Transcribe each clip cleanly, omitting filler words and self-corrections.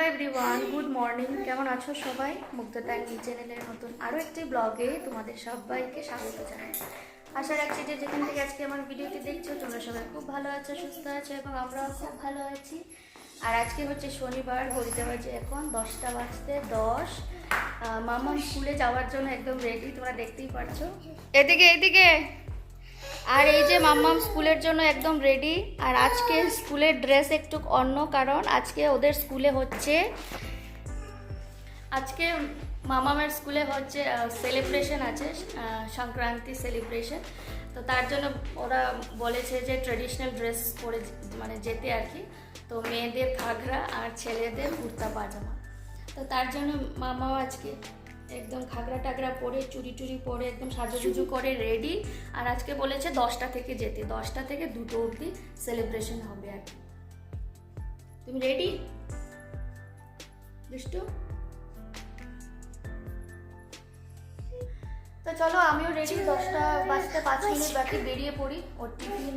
Everyone, good morning. কেমন আছো সবাই? মুগ্ধা টাইম চ্যানেলের নতুন আরও একটি ব্লগে তোমাদের সবাইকে স্বাগত জানাই। আশা রাখছি যে যেখান থেকে আজকে আমার ভিডিওটি দেখছো তোমরা সবাই খুব ভালো আছো, সুস্থ আছো এবং আমরাও খুব ভালো আছি। আর আজকে হচ্ছে শনিবার, ঘড়িতে বাজে এখন 10টা বাজতে 10। মামাম স্কুলে যাওয়ার জন্য একদম রেডি, তোমরা দেখতেই পারছো। এদিকে আর এই যে মাম্মাম স্কুলের জন্য একদম রেডি। আর আজকে স্কুলের ড্রেস একটু অন্য, কারণ আজকে ওদের স্কুলে হচ্ছে, আজকে মামামের স্কুলে হচ্ছে সেলিব্রেশন আছে, সংক্রান্তি সেলিব্রেশন। তো তার জন্য ওরা বলেছে যে ট্রেডিশনাল ড্রেস পরে মানে যেতে আর কি। তো মেয়েদের ঘাগরা আর ছেলেদের কুর্তা পাজামা। তো তার জন্য মামাও আজকে একদম ঘাগরা টাগরা পরে চুরি টুরি পরে একদম সাজুগুজু করে রেডি। আর আজকে বলেছে 10টা থেকে যেতে, 10টা থেকে 2টো অবধি সেলিব্রেশন হবে আর কি। তুমি রেডি দুষ্টু? তো চলো আমিও রেডি, 10টা বাজতে 5 মিনিট বাকি, বেরিয়ে পড়ি। ওর টিফিন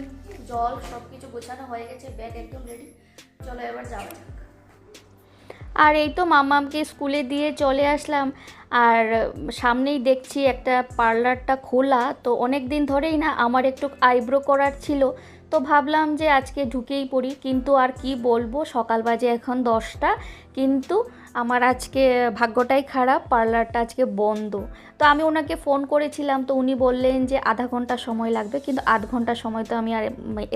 জল সব কিছু গোছানো হয়ে গেছে, ব্যাগ একদম রেডি। চলো এবার যাওয়া যাক। আর এই তো মামামকে স্কুলে দিয়ে চলে আসলাম। আর সামনেই দেখছি একটা পার্লারটা খোলা। তো অনেক দিন ধরেই না আমার একটু আইব্রো করার ছিল, তো ভাবলাম যে আজকে ঢুকেই পড়ি। কিন্তু আর কি বলবো, সকাল বাজে এখন 10টা, কিন্তু আমার আজকে ভাগ্যটাই খারাপ, পার্লারটা আজকে বন্ধ। তো আমি ওনাকে ফোন করেছিলাম, তো উনি বললেন যে আধা ঘন্টা সময় লাগবে, কিন্তু আধ ঘন্টা সময় তো আমি আর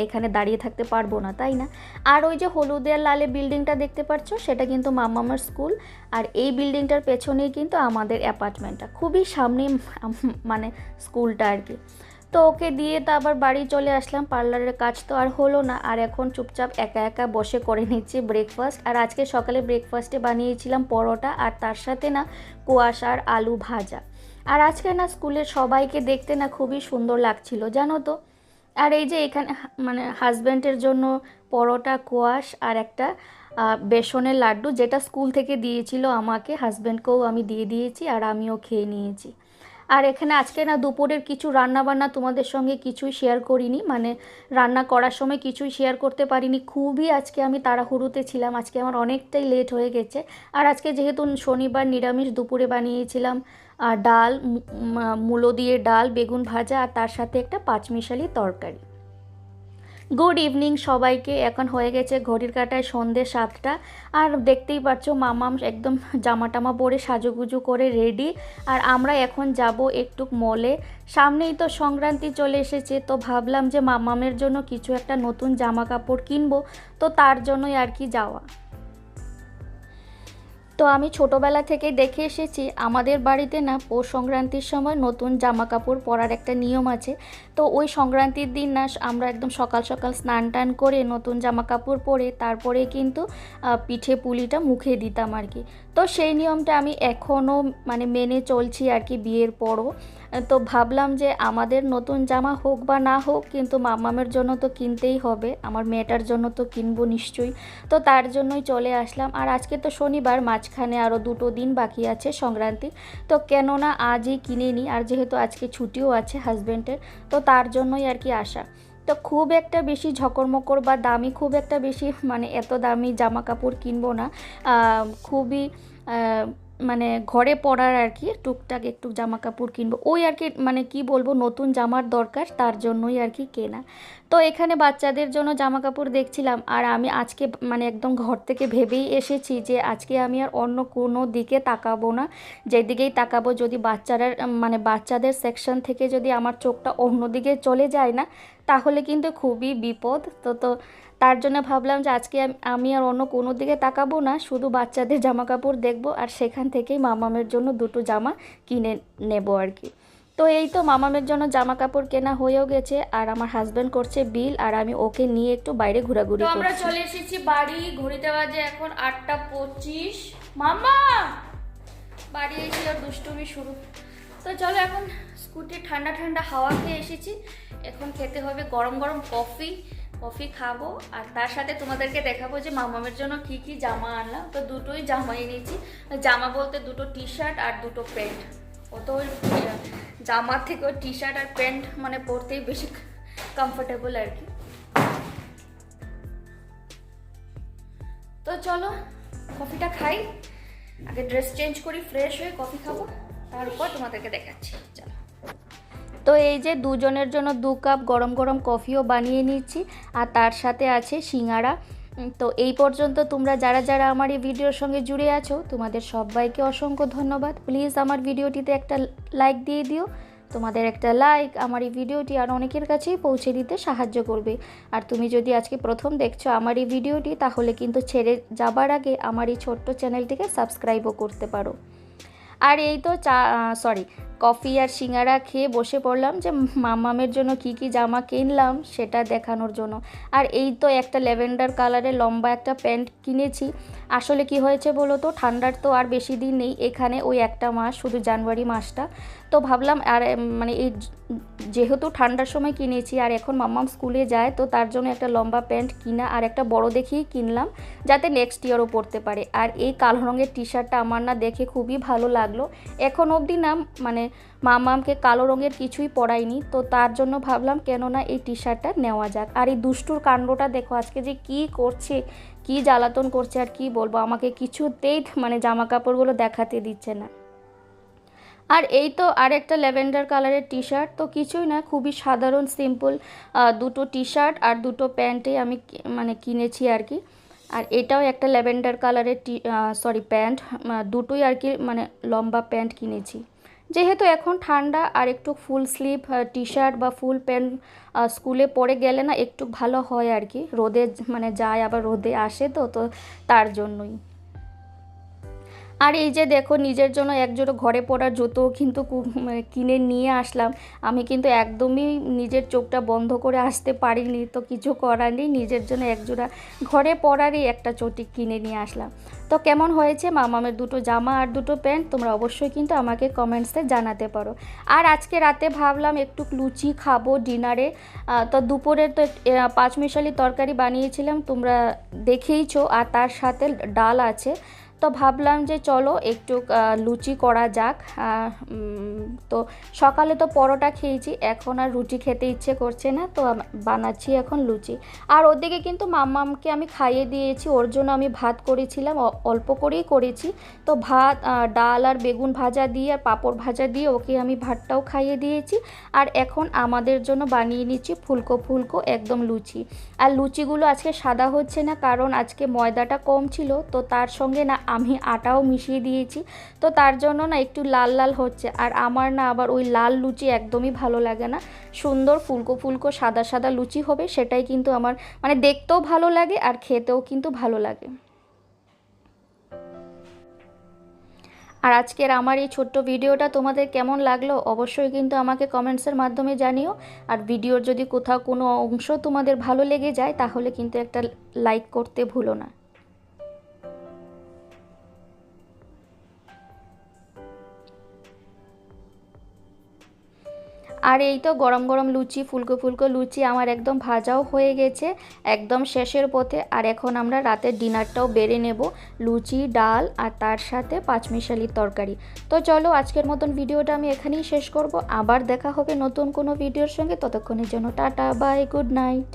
এখানে দাঁড়িয়ে থাকতে পারবো না, তাই না? আর ওই যে হলুদে আর লালে বিল্ডিংটা দেখতে পাচ্ছ, সেটা কিন্তু মামামার স্কুল। আর এই বিল্ডিংটার পেছনেই কিন্তু আমাদের অ্যাপার্টমেন্টটা, খুবই সামনে মানে স্কুলটা আর কি। তো ওকে দিয়ে তো আবার বাড়ি চলে আসলাম। পার্লারের কাজ তো আর হলো না, আর এখন চুপচাপ একা একা বসে করে নিচ্ছি ব্রেকফাস্ট। আর আজকে সকালে ব্রেকফাস্টে বানিয়েছিলাম পরোটা, আর তার সাথে না কুয়াশার আলু ভাজা। আর আজকে না স্কুলের সবাইকে দেখতে না খুবই সুন্দর লাগছিল, জানো তো। আর এই যে এখানে মানে হাজব্যান্ডের জন্য পরোটা, কোয়াশ আর একটা বেসনের লাড্ডু, যেটা স্কুল থেকে দিয়েছিল আমাকে, হাজব্যান্ডকেও আমি দিয়ে দিয়েছি আর আমিও খেয়ে নিয়েছি। আর এখানে আজকে না দুপুরের কিছু রান্না বান্না তোমাদের সঙ্গে কিছুই শেয়ার করিনি, মানে রান্না করার সময় কিছুই শেয়ার করতে পারিনি। খুবই আজকে আমি তাড়াহুড়োতে ছিলাম, আজকে আমার অনেকটাই লেট হয়ে গেছে। আর আজকে যেহেতু শনিবার নিরামিষ, দুপুরে বানিয়েছিলাম ডাল, মূলো দিয়ে ডাল, বেগুন ভাজা, আর তার সাথে একটা পাঁচমিশালি তরকারি। গুড ইভিনিং সবাইকে। এখন হয়ে গেছে ঘড়ির কাঁটায় সন্ধ্যে 7টা। আর দেখতেই পাচ্ছ মামাম একদম জামা টামা পরে সাজুগুজু করে রেডি। আর আমরা এখন যাব একটু মলে, সামনেই তো সংক্রান্তি চলে এসেছে। তো ভাবলাম যে মামামের জন্য কিছু একটা নতুন জামা কাপড় কিনবো, তো তার জন্যই আর কি যাওয়া। তো আমি ছোটোবেলা থেকে দেখে এসেছি, আমাদের বাড়িতে না পৌষ সংক্রান্তির সময় নতুন জামা কাপড় পরার একটা নিয়ম আছে। তো ওই সংক্রান্তির দিন না আমরা একদম সকাল সকাল স্নান টান করে নতুন জামা কাপড় পরে তারপরে কিন্তু পিঠে পুলিটা মুখে দিতাম আর কি। তো সেই নিয়মটা আমি এখনও মানে মেনে চলছি আর কি, বিয়ের পরও। তো ভাবলাম যে আমাদের নতুন জামা হোক বা না হোক, কিন্তু মামামের জন্য তো কিনতেই হবে, আমার মেয়েটার জন্য তো কিনবো নিশ্চয়ই। তো তার জন্যই চলে আসলাম। আর আজকে তো শনিবার, মাঝখানে আরও 2টো দিন বাকি আছে সংক্রান্তি। তো কেননা আজই কিনে নিই, আর যেহেতু আজকে ছুটিও আছে হাজব্যান্ডের, তো তার জন্যই আর কি আসা। তো খুব একটা বেশি ঝকরমকর বা দামি, খুব একটা বেশি মানে এত দামি জামা কাপড় কিনবো না, খুবই মানে ঘরে পরার আর কি টুকটাক একটু জামা কাপড় কিনবো, ওই আর কি। মানে কি বলবো, নতুন জামার দরকার, তার জন্যই আর কি কেনা। তো এখানে বাচ্চাদের জন্য জামা কাপড় দেখছিলাম। আর আমি আজকে মানে একদম ঘর থেকে ভেবেই এসেছি যে আজকে আমি আর অন্য কোনো দিকে তাকাবো না, যেদিকেই তাকাবো যদি বাচ্চারা মানে বাচ্চাদের সেকশন থেকে যদি আমার চোখটা অন্যদিকে চলে যায় না, তাহলে কিন্তু খুবই বিপদ। তো তার জন্য ভাবলাম যে আজকে আমি আর অন্য কোনো দিকে তাকাবো না, শুধু বাচ্চাদের জামা কাপড় দেখবো, আর সেখান থেকেই মামামের জন্য 2টো জামা কিনে নেব আর কি। তো এই তো মামামের জন্য জামা কাপড় কেনা হয়েও গেছে, আর আমার হাজব্যান্ড করছে বিল, আর আমি ওকে নিয়ে একটু বাইরে ঘোরাঘুরি করছি। আমরা চলে এসেছি বাড়ি, ঘড়িতে বাজে এখন 8টা 25। মামা বাড়ি এসে আর দুষ্টুমি শুরু। তো চলো এখন স্কুটি ঠান্ডা ঠান্ডা হাওয়া খেয়ে এসেছি, এখন খেতে হবে গরম গরম কফি খাবো। আর তার সাথে তোমাদেরকে দেখাবো যে মামামের জন্য কি কি জামা আনলাম। তো 2টোই জামা এনেছি, জামা বলতে 2টো টি শার্ট আর 2টো প্যান্ট। ও তো ওই জামার থেকে ওই টি শার্ট আর প্যান্ট মানে পরতেই বেশি কমফোর্টেবল আর কি। তো চলো কফিটা খাই, আগে ড্রেস চেঞ্জ করি, ফ্রেশ হয়ে কফি খাবো, তারপর তোমাদেরকে দেখাচ্ছি। চলো। তো এই যে দুজনের জন্য 2 কাপ গরম গরম কফিও বানিয়ে নিচ্ছি, আর তার সাথে আছে সিঙ্গারা। তো এই পর্যন্ত তোমরা যারা যারা আমার এই ভিডিওর সঙ্গে জুড়ে আছো, তোমাদের সবাইকে অসংখ্য ধন্যবাদ। প্লিজ আমার ভিডিওটিতে একটা লাইক দিয়ে দিও। তোমাদের একটা লাইক আমার এই ভিডিওটি আর অনেকের কাছেই পৌঁছে দিতে সাহায্য করবে। আর তুমি যদি আজকে প্রথম দেখছো আমার এই ভিডিওটি, তাহলে কিন্তু ছেড়ে যাবার আগে আমার এই ছোট্ট চ্যানেলটিকে সাবস্ক্রাইবও করতে পারো। আর এই তো কফি আর সিঙ্গারা খেয়ে বসে পড়লাম যে মামামের জন্য কি কি জামা কিনলাম সেটা দেখানোর জন্য। আর এই তো একটা ল্যাভেন্ডার কালারের লম্বা একটা প্যান্ট কিনেছি। আসলে কি হয়েছে বলো তো, ঠান্ডার তো আর বেশি দিন নেই এখানে, ওই একটা মাস, শুধু জানুয়ারি মাসটা। তো ভাবলাম আর মানে এই যেহেতু ঠান্ডার সময় কিনেছি আর এখন মাম্মাম স্কুলে যায়, তো তার জন্য একটা লম্বা প্যান্ট কিনা আর একটা বড় দেখেই কিনলাম, যাতে নেক্সট ইয়ারও পরতে পারে। আর এই কালো রঙের টি শার্টটা আমার না দেখে খুবই ভালো লাগলো। এখন অবধি না মানে মাম্মামকে কালো রঙের কিছুই পরাইনি, তো তার জন্য ভাবলাম কেননা এই টি শার্টটা নেওয়া যাক। আর এই দুষ্টুর কাণ্ডটা দেখো, আজকে যে কি করছে, কি জ্বালাতন করছে আর কি বলবো, আমাকে কিছুতেই মানে জামা কাপড়গুলো দেখাতে দিচ্ছে না। আর এই তো আর একটা ল্যাভেন্ডার কালারের টি শার্ট, তো কিছুই না, খুবই সাধারণ সিম্পল দুটো টি শার্ট আর দুটো প্যান্টে আমি মানে কিনেছি আর কি। আর এটাও একটা ল্যাভেন্ডার কালারের প্যান্ট, দুটোই আর কি মানে লম্বা প্যান্ট কিনেছি। যেহেতু এখন ঠান্ডা, আর একটু ফুল স্লিভ টি শার্ট বা ফুল প্যান্ট স্কুলে পরে গেলে না একটু ভালো হয় আর কি, রোদে মানে যায় আবার রোদে আসে, তো তো তার জন্যই। আর এই যে দেখো, নিজের জন্য একজোড়া ঘরে পরার জুতো কিন্তু কিনে নিয়ে আসলাম। আমি কিন্তু একদমই নিজের চোখটা বন্ধ করে আসতে পারিনি, তো কিছু করার নেই, নিজের জন্য একজোড়া ঘরে পরারই একটা চটি কিনে নিয়ে আসলাম। তো কেমন হয়েছে মামামের দুটো জামা আর দুটো প্যান্ট, তোমরা অবশ্যই কিন্তু আমাকে কমেন্টসে জানাতে পারো। আর আজকে রাতে ভাবলাম একটু লুচি খাবো ডিনারে। তো দুপুরের তো পাঁচমিশালি তরকারি বানিয়েছিলাম, তোমরা দেখেইছো, আর তার সাথে ডাল আছে। তো ভাবলাম যে চলো একটু লুচি করা যাক। তো সকালে তো পরোটা খেয়েছি, এখন আর রুটি খেতে ইচ্ছে করছে না, তো বানাচ্ছি এখন লুচি। আর ওদিকে কিন্তু মাম্মামকে আমি খাইয়ে দিয়েছি, ওর জন্য আমি ভাত করেছিলাম, অল্প করেই করেছি। তো ভাত, ডাল আর বেগুন ভাজা দিয়ে আর পাঁপড় ভাজা দিয়ে ওকে আমি ভাতটাও খাইয়ে দিয়েছি। আর এখন আমাদের জন্য বানিয়ে নিচ্ছি ফুলকো ফুলকো একদম লুচি। আর লুচিগুলো আজকে সাদা হচ্ছে না, কারণ আজকে ময়দাটা কম ছিল, তো তার সঙ্গে না আমি আটাও মিশিয়ে দিয়েছি, তো তার জন্য না একটু লাল লাল হচ্ছে। আর আমার না আবার ওই লাল লুচি একদমই ভালো লাগে না, সুন্দর ফুলকো ফুলকো সাদা সাদা লুচি হবে, সেটাই কিন্তু আমার মানে দেখতেও ভালো লাগে আর খেতেও কিন্তু ভালো লাগে। আর আজকের আমার এই ছোট্ট ভিডিওটা তোমাদের কেমন লাগলো অবশ্যই কিন্তু আমাকে কমেন্টসের মাধ্যমে জানিও। আর ভিডিওর যদি কোথাও কোনো অংশ তোমাদের ভালো লেগে যায়, তাহলে কিন্তু একটা লাইক করতে ভুলো না। আর এই তো গরম গরম লুচি, ফুলকো ফুলকো লুচি আমার একদম ভাজাও হয়ে গেছে, একদম শেষের পথে। আর এখন আমরা রাতের ডিনারটাও বেড়ে নেব, লুচি, ডাল আর তার সাথে পাঁচমিশালির তরকারি। তো চলো আজকের মতন ভিডিওটা আমি এখানেই শেষ করব, আবার দেখা হবে নতুন কোনো ভিডিওর সঙ্গে। ততক্ষণের জন্য টাটা, বাই, গুড নাইট।